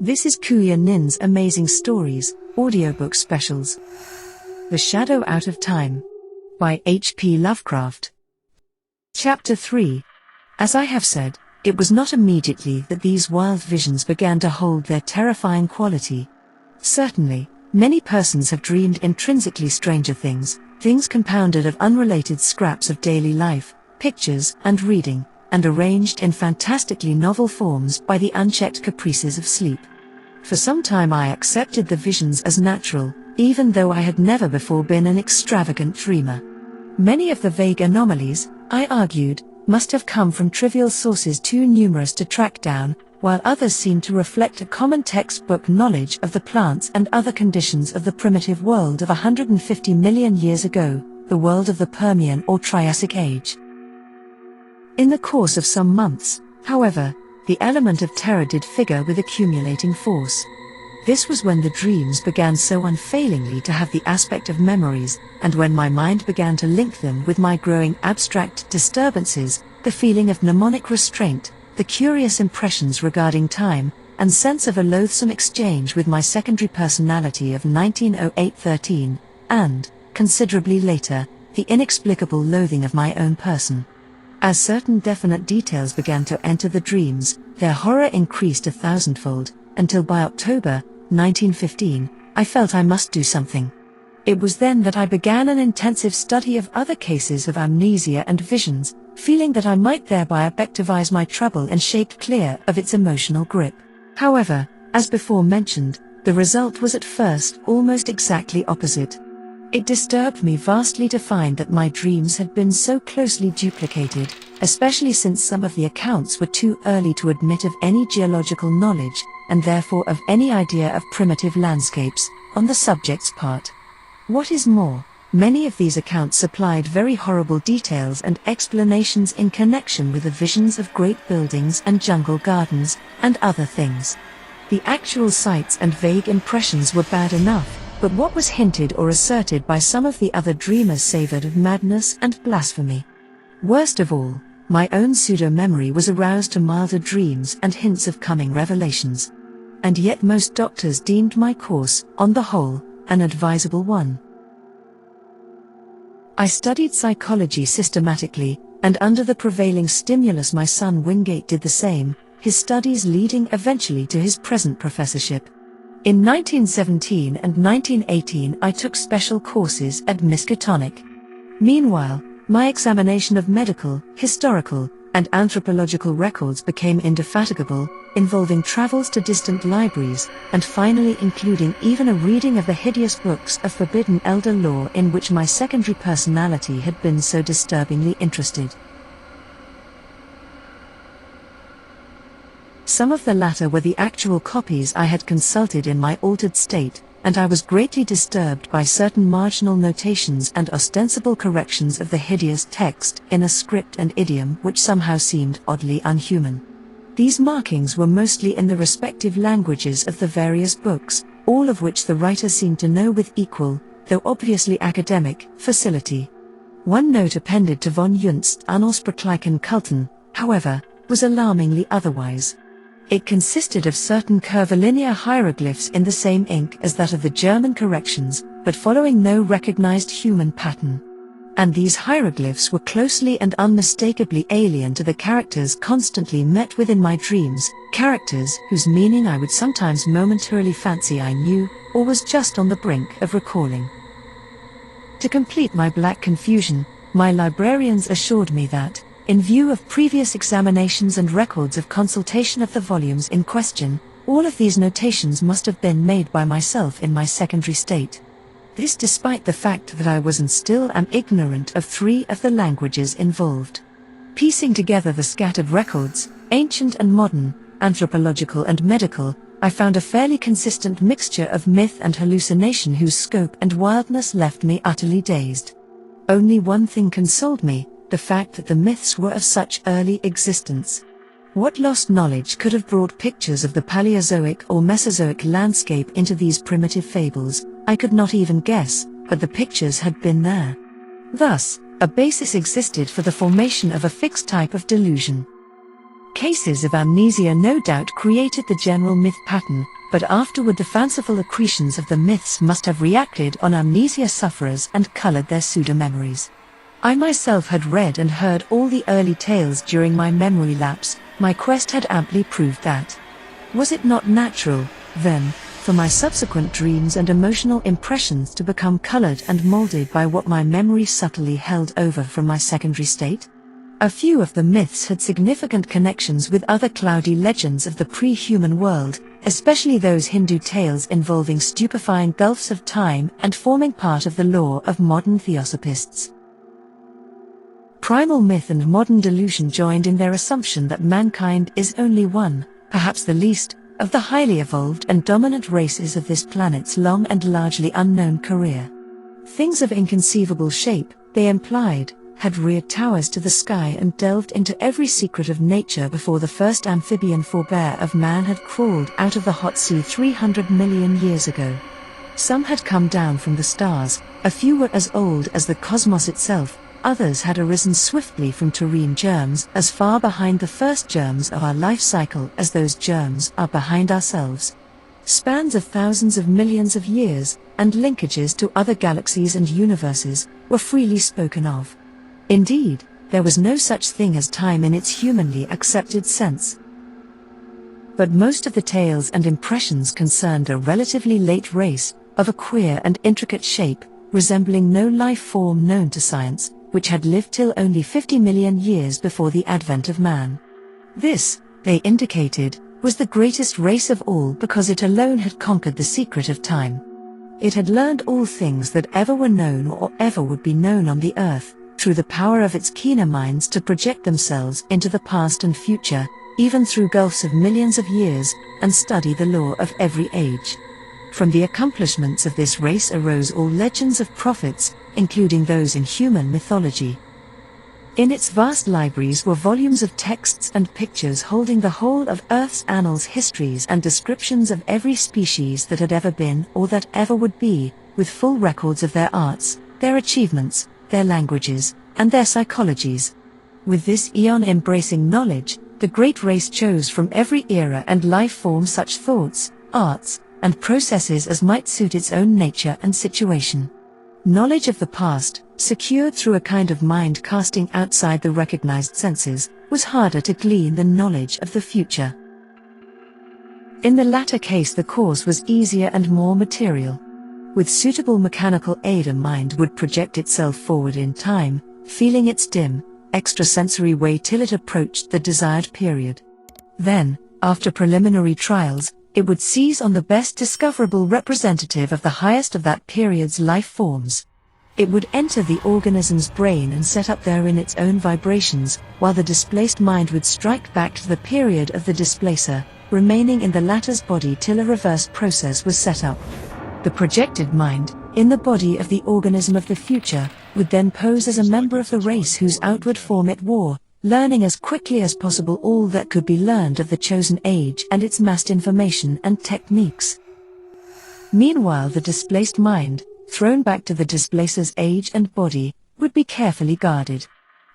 This is Kuya Nin's Amazing Stories, audiobook specials. The Shadow Out of Time by H.P. Lovecraft. Chapter 3. As I have said, it was not immediately that these wild visions began to hold their terrifying quality. Certainly, many persons have dreamed intrinsically stranger things compounded of unrelated scraps of daily life, pictures, and reading, and arranged in fantastically novel forms by the unchecked caprices of sleep. For some time I accepted the visions as natural, even though I had never before been an extravagant dreamer. Many of the vague anomalies, I argued, must have come from trivial sources too numerous to track down, while others seemed to reflect a common textbook knowledge of the plants and other conditions of the primitive world of 150 million years ago, the world of the Permian or Triassic Age. In the course of some months, however, the element of terror did figure with accumulating force. This was when the dreams began so unfailingly to have the aspect of memories, and when my mind began to link them with my growing abstract disturbances, the feeling of mnemonic restraint, the curious impressions regarding time, and sense of a loathsome exchange with my secondary personality of 1908-13, and, considerably later, the inexplicable loathing of my own person. As certain definite details began to enter the dreams, their horror increased 1,000-fold, until by October 1915, I felt I must do something. It was then that I began an intensive study of other cases of amnesia and visions, feeling that I might thereby objectivize my trouble and shake clear of its emotional grip. However, as before mentioned, the result was at first almost exactly opposite. It disturbed me vastly to find that my dreams had been so closely duplicated, especially since some of the accounts were too early to admit of any geological knowledge, and therefore of any idea of primitive landscapes, on the subject's part. What is more, many of these accounts supplied very horrible details and explanations in connection with the visions of great buildings and jungle gardens, and other things. The actual sights and vague impressions were bad enough, but what was hinted or asserted by some of the other dreamers savored of madness and blasphemy. Worst of all, my own pseudo-memory was aroused to milder dreams and hints of coming revelations. And yet most doctors deemed my course, on the whole, an advisable one. I studied psychology systematically, and under the prevailing stimulus my son Wingate did the same, his studies leading eventually to his present professorship. In 1917 and 1918 I took special courses at Miskatonic. Meanwhile, my examination of medical, historical, and anthropological records became indefatigable, involving travels to distant libraries, and finally including even a reading of the hideous books of forbidden elder law in which my secondary personality had been so disturbingly interested. Some of the latter were the actual copies I had consulted in my altered state, and I was greatly disturbed by certain marginal notations and ostensible corrections of the hideous text in a script and idiom which somehow seemed oddly unhuman. These markings were mostly in the respective languages of the various books, all of which the writer seemed to know with equal, though obviously academic, facility. One note appended to von Junst Unausprechlichen Kulten, however, was alarmingly otherwise. It consisted of certain curvilinear hieroglyphs in the same ink as that of the German corrections, but following no recognized human pattern. And these hieroglyphs were closely and unmistakably alien to the characters constantly met with in my dreams, characters whose meaning I would sometimes momentarily fancy I knew, or was just on the brink of recalling. To complete my black confusion, my librarians assured me that, in view of previous examinations and records of consultation of the volumes in question, all of these notations must have been made by myself in my secondary state. This despite the fact that I was and still am ignorant of 3 of the languages involved. Piecing together the scattered records, ancient and modern, anthropological and medical, I found a fairly consistent mixture of myth and hallucination whose scope and wildness left me utterly dazed. Only one thing consoled me: the fact that the myths were of such early existence. What lost knowledge could have brought pictures of the Paleozoic or Mesozoic landscape into these primitive fables, I could not even guess, but the pictures had been there. Thus, a basis existed for the formation of a fixed type of delusion. Cases of amnesia no doubt created the general myth pattern, but afterward the fanciful accretions of the myths must have reacted on amnesia sufferers and colored their pseudo-memories. I myself had read and heard all the early tales during my memory lapse. My quest had amply proved that. Was it not natural, then, for my subsequent dreams and emotional impressions to become colored and molded by what my memory subtly held over from my secondary state? A few of the myths had significant connections with other cloudy legends of the pre-human world, especially those Hindu tales involving stupefying gulfs of time and forming part of the lore of modern theosophists. Primal myth and modern delusion joined in their assumption that mankind is only one, perhaps the least, of the highly evolved and dominant races of this planet's long and largely unknown career. Things of inconceivable shape, they implied, had reared towers to the sky and delved into every secret of nature before the first amphibian forebear of man had crawled out of the hot sea 300 million years ago. Some had come down from the stars, a few were as old as the cosmos itself, others had arisen swiftly from terrene germs as far behind the first germs of our life cycle as those germs are behind ourselves. Spans of thousands of millions of years, and linkages to other galaxies and universes, were freely spoken of. Indeed, there was no such thing as time in its humanly accepted sense. But most of the tales and impressions concerned a relatively late race, of a queer and intricate shape, resembling no life form known to science, which had lived till only 50 million years before the advent of man. This, they indicated, was the greatest race of all because it alone had conquered the secret of time. It had learned all things that ever were known or ever would be known on the earth, through the power of its keener minds to project themselves into the past and future, even through gulfs of millions of years, and study the lore of every age. From the accomplishments of this race arose all legends of prophets, including those in human mythology. In its vast libraries were volumes of texts and pictures holding the whole of Earth's annals, histories and descriptions of every species that had ever been or that ever would be, with full records of their arts, their achievements, their languages, and their psychologies. With this eon-embracing knowledge, the great race chose from every era and life form such thoughts, arts, and processes as might suit its own nature and situation. Knowledge of the past, secured through a kind of mind casting outside the recognized senses, was harder to glean than knowledge of the future. In the latter case the course was easier and more material. With suitable mechanical aid a mind would project itself forward in time, feeling its dim, extrasensory way till it approached the desired period. Then, after preliminary trials, it would seize on the best discoverable representative of the highest of that period's life forms. It would enter the organism's brain and set up therein its own vibrations, while the displaced mind would strike back to the period of the displacer, remaining in the latter's body till a reverse process was set up. The projected mind, in the body of the organism of the future, would then pose as a member of the race whose outward form it wore, learning as quickly as possible all that could be learned of the chosen age and its massed information and techniques. Meanwhile the displaced mind, thrown back to the displacer's age and body, would be carefully guarded.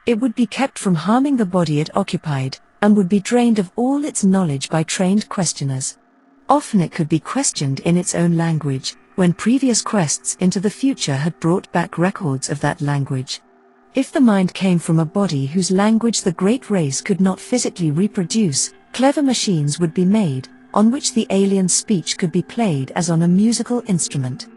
It would be kept from harming the body it occupied, and would be drained of all its knowledge by trained questioners. Often it could be questioned in its own language, when previous quests into the future had brought back records of that language. If the mind came from a body whose language the great race could not physically reproduce, clever machines would be made, on which the alien speech could be played as on a musical instrument.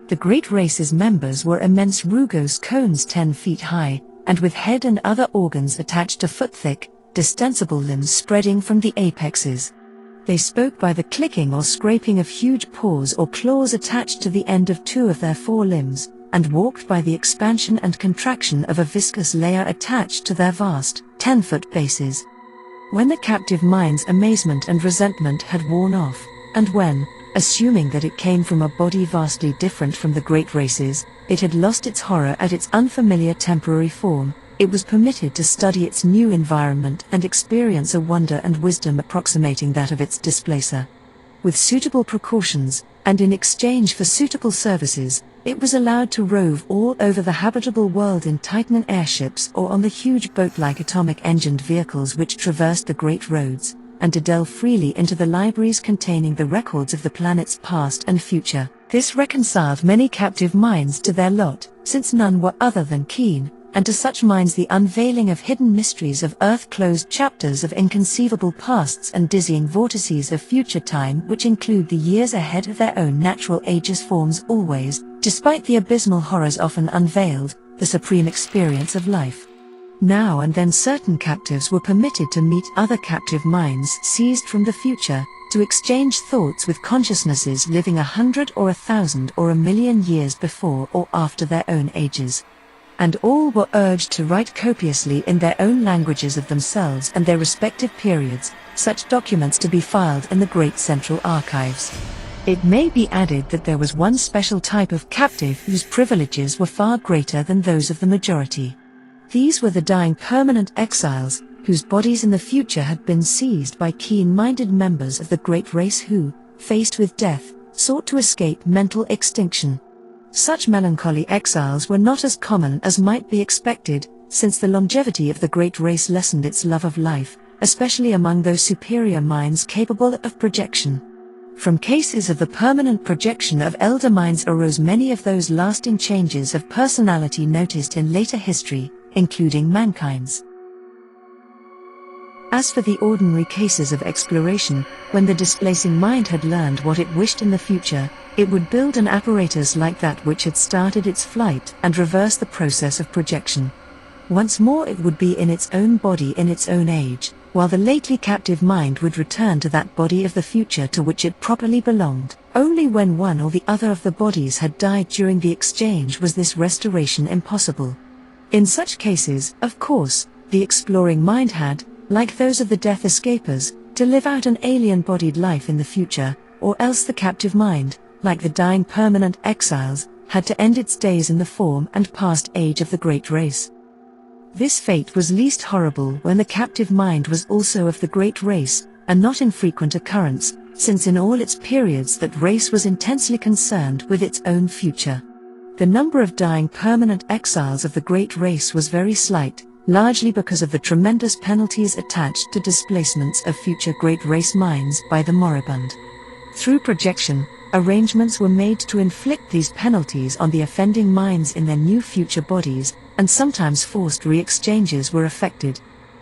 The great race's members were immense rugose cones 10 feet high, and with head and other organs attached to foot-thick, distensible limbs spreading from the apexes. They spoke by the clicking or scraping of huge paws or claws attached to the end of 2 of their 4 limbs, and walked by the expansion and contraction of a viscous layer attached to their vast, 10-foot bases. When the captive mind's amazement and resentment had worn off, and when, assuming that it came from a body vastly different from the great race's, it had lost its horror at its unfamiliar temporary form, it was permitted to study its new environment and experience a wonder and wisdom approximating that of its displacer. With suitable precautions, and in exchange for suitable services, it was allowed to rove all over the habitable world in Titan airships or on the huge boat-like atomic-engined vehicles which traversed the great roads, and to delve freely into the libraries containing the records of the planet's past and future. This reconciled many captive minds to their lot, since none were other than keen, and to such minds the unveiling of hidden mysteries of Earth closed chapters of inconceivable pasts and dizzying vortices of future time which include the years ahead of their own natural ages forms always, despite the abysmal horrors often unveiled, the supreme experience of life. Now and then certain captives were permitted to meet other captive minds seized from the future, to exchange thoughts with consciousnesses living 100 or 1,000 or 1,000,000 years before or after their own ages. And all were urged to write copiously in their own languages of themselves and their respective periods, such documents to be filed in the great central archives. It may be added that there was one special type of captive whose privileges were far greater than those of the majority. These were the dying permanent exiles, whose bodies in the future had been seized by keen-minded members of the great race who, faced with death, sought to escape mental extinction. Such melancholy exiles were not as common as might be expected, since the longevity of the great race lessened its love of life, especially among those superior minds capable of projection. From cases of the permanent projection of elder minds arose many of those lasting changes of personality noticed in later history, including mankind's. As for the ordinary cases of exploration, when the displacing mind had learned what it wished in the future, it would build an apparatus like that which had started its flight and reverse the process of projection. Once more it would be in its own body in its own age, while the lately captive mind would return to that body of the future to which it properly belonged. Only when one or the other of the bodies had died during the exchange was this restoration impossible. In such cases, of course, the exploring mind had, like those of the death escapers, to live out an alien-bodied life in the future, or else the captive mind, like the dying permanent exiles, had to end its days in the form and past age of the great race. This fate was least horrible when the captive mind was also of the great race, a not infrequent occurrence, since in all its periods that race was intensely concerned with its own future. The number of dying permanent exiles of the great race was very slight, largely because of the tremendous penalties attached to displacements of future great race minds by the moribund. Through projection, arrangements were made to inflict these penalties on the offending minds in their new future bodies, and sometimes forced re-exchanges were effected.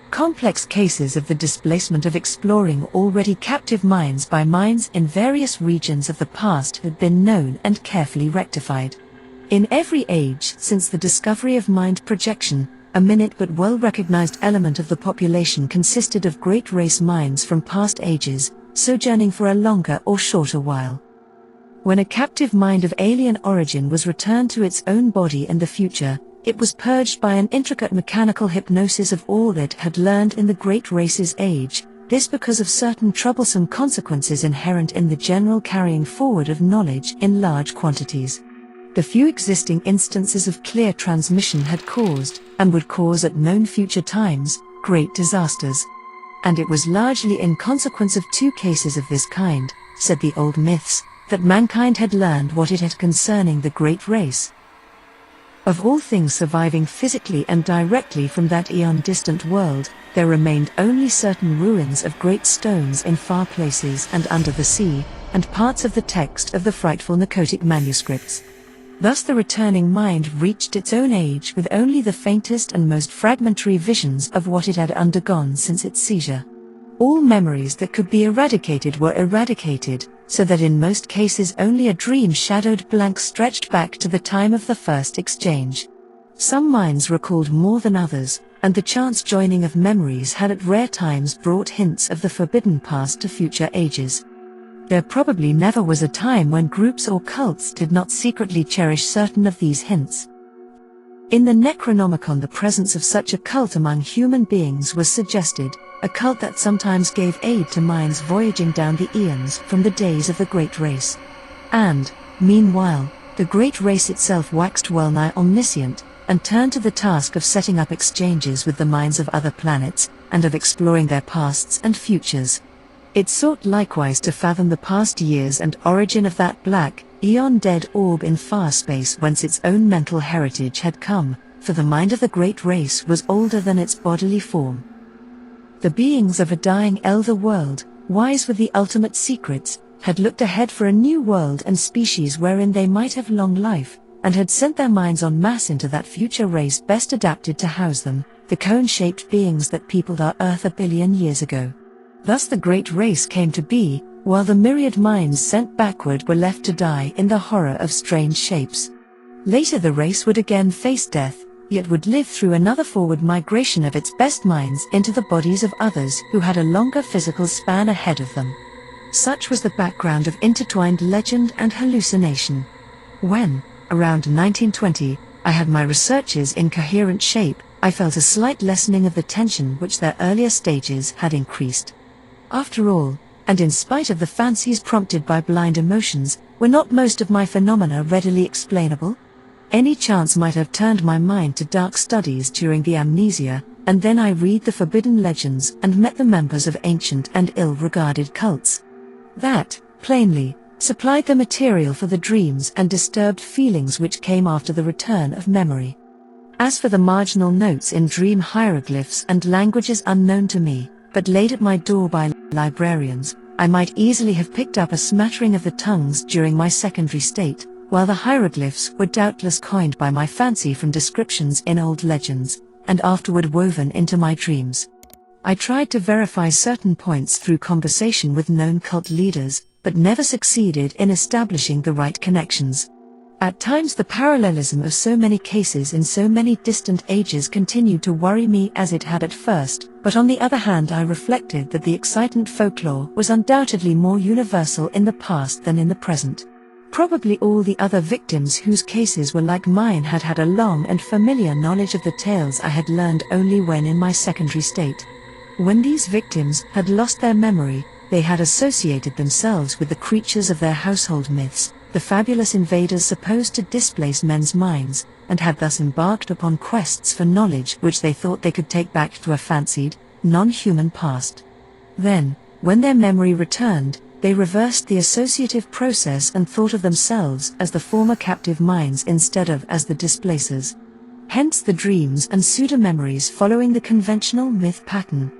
Complex cases of the displacement of exploring already captive minds by minds in various regions of the past had been known and carefully rectified. In every age since the discovery of mind projection, a minute but well-recognized element of the population consisted of great race minds from past ages, sojourning for a longer or shorter while. When a captive mind of alien origin was returned to its own body in the future, it was purged by an intricate mechanical hypnosis of all it had learned in the great race's age, this because of certain troublesome consequences inherent in the general carrying forward of knowledge in large quantities. The few existing instances of clear transmission had caused, and would cause at known future times, great disasters. And it was largely in consequence of two cases of this kind, said the old myths, that mankind had learned what it had concerning the great race. Of all things surviving physically and directly from that eon-distant world, there remained only certain ruins of great stones in far places and under the sea, and parts of the text of the frightful Narcotic manuscripts. Thus the returning mind reached its own age with only the faintest and most fragmentary visions of what it had undergone since its seizure. All memories that could be eradicated were eradicated, so that in most cases only a dream-shadowed blank stretched back to the time of the first exchange. Some minds recalled more than others, and the chance joining of memories had at rare times brought hints of the forbidden past to future ages. There probably never was a time when groups or cults did not secretly cherish certain of these hints. In the Necronomicon the presence of such a cult among human beings was suggested, a cult that sometimes gave aid to minds voyaging down the eons from the days of the great race. And, meanwhile, the great race itself waxed well-nigh omniscient, and turned to the task of setting up exchanges with the minds of other planets, and of exploring their pasts and futures. It sought likewise to fathom the past years and origin of that black, eon-dead orb in far space whence its own mental heritage had come, for the mind of the great race was older than its bodily form. The beings of a dying elder world, wise with the ultimate secrets, had looked ahead for a new world and species wherein they might have long life, and had sent their minds en masse into that future race best adapted to house them, the cone-shaped beings that peopled our Earth a billion years ago. Thus the great race came to be, while the myriad minds sent backward were left to die in the horror of strange shapes. Later the race would again face death, yet would live through another forward migration of its best minds into the bodies of others who had a longer physical span ahead of them. Such was the background of intertwined legend and hallucination. When, around 1920, I had my researches in coherent shape, I felt a slight lessening of the tension which their earlier stages had increased. After all, and in spite of the fancies prompted by blind emotions, were not most of my phenomena readily explainable? Any chance might have turned my mind to dark studies during the amnesia, and then I read the forbidden legends and met the members of ancient and ill-regarded cults. That, plainly, supplied the material for the dreams and disturbed feelings which came after the return of memory. As for the marginal notes in dream hieroglyphs and languages unknown to me, but laid at my door by librarians, I might easily have picked up a smattering of the tongues during my secondary state, while the hieroglyphs were doubtless coined by my fancy from descriptions in old legends, and afterward woven into my dreams. I tried to verify certain points through conversation with known cult leaders, but never succeeded in establishing the right connections. At times the parallelism of so many cases in so many distant ages continued to worry me as it had at first, but on the other hand I reflected that the excitant folklore was undoubtedly more universal in the past than in the present. Probably all the other victims whose cases were like mine had had a long and familiar knowledge of the tales I had learned only when in my secondary state. When these victims had lost their memory, they had associated themselves with the creatures of their household myths, the fabulous invaders supposed to displace men's minds, and had thus embarked upon quests for knowledge which they thought they could take back to a fancied, non-human past. Then, when their memory returned, they reversed the associative process and thought of themselves as the former captive minds instead of as the displacers. Hence the dreams and pseudo-memories following the conventional myth pattern.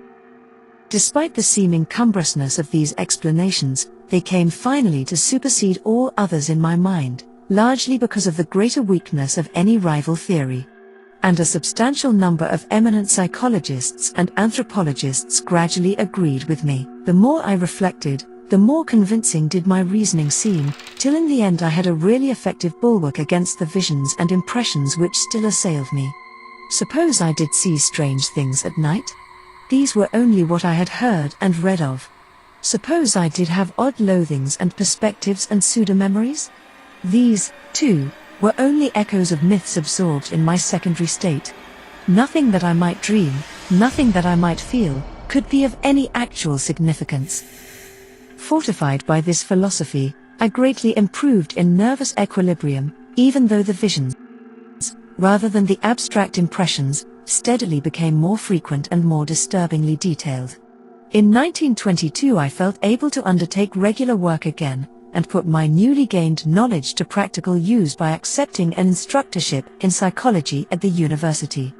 Despite the seeming cumbrousness of these explanations, they came finally to supersede all others in my mind, largely because of the greater weakness of any rival theory. And a substantial number of eminent psychologists and anthropologists gradually agreed with me. The more I reflected, the more convincing did my reasoning seem, till in the end I had a really effective bulwark against the visions and impressions which still assailed me. Suppose I did see strange things at night? These were only what I had heard and read of. Suppose I did have odd loathings and perspectives and pseudo-memories? These, too, were only echoes of myths absorbed in my secondary state. Nothing that I might dream, nothing that I might feel, could be of any actual significance. Fortified by this philosophy, I greatly improved in nervous equilibrium, even though the visions, rather than the abstract impressions, steadily became more frequent and more disturbingly detailed. In 1922 I felt able to undertake regular work again, and put my newly gained knowledge to practical use by accepting an instructorship in psychology at the university.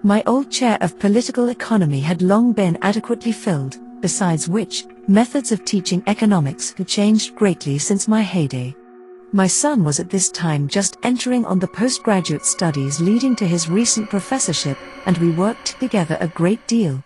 My old chair of political economy had long been adequately filled, besides which, methods of teaching economics had changed greatly since my heyday. My son was at this time just entering on the postgraduate studies leading to his recent professorship, and we worked together a great deal.